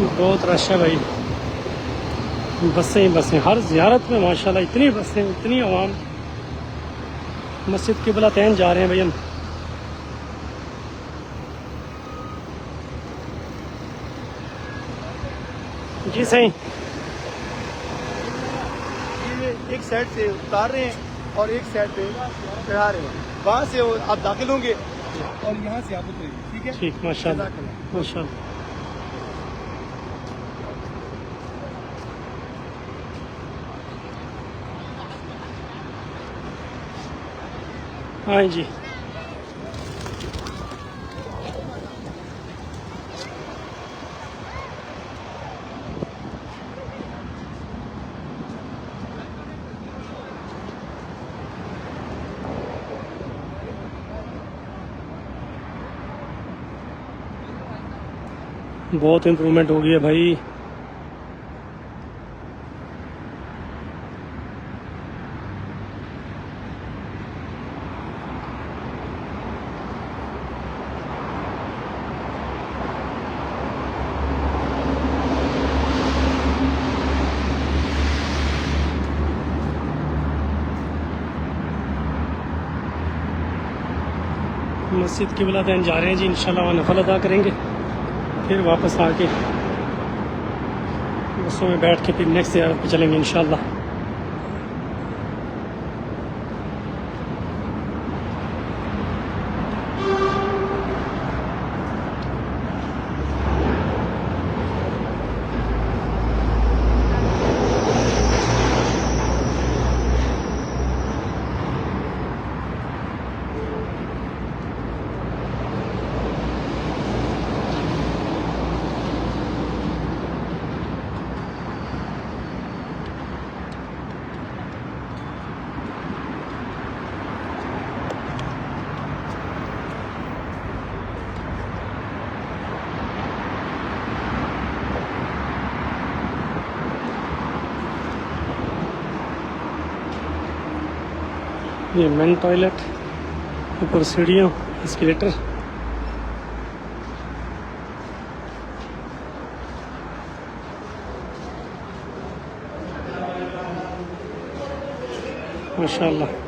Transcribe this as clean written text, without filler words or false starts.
बहुत रश है भाई, बसें ही बसें, हर ज़ियारत में माशाल्लाह इतनी बसें, इतनी आवाम। मस्जिद क़िबला तैन जा रहे हैं भाई हम। जी सही। ये एक साइड से उतार रहे हैं और एक साइड पे चढ़ा रहे हैं। वहाँ से आप दाखिल होंगे और यहाँ से आप उतरेंगे। ठीक है, ठीक, माशाल्लाह माशाल्लाह। हाँ जी, बहुत इम्प्रूवमेंट हो गई है भाई। मस्जिद क़िबला तैन जा रहे हैं जी, इंशाल्लाह वहाँ नफल अदा करेंगे, फिर वापस आके बसों में बैठ के फिर नेक्स्ट ज़ियारत पे चलेंगे इंशाल्लाह। ये मेन टॉयलेट, ऊपर सीढ़ियों, एस्केलेटर। माशाल्लाह।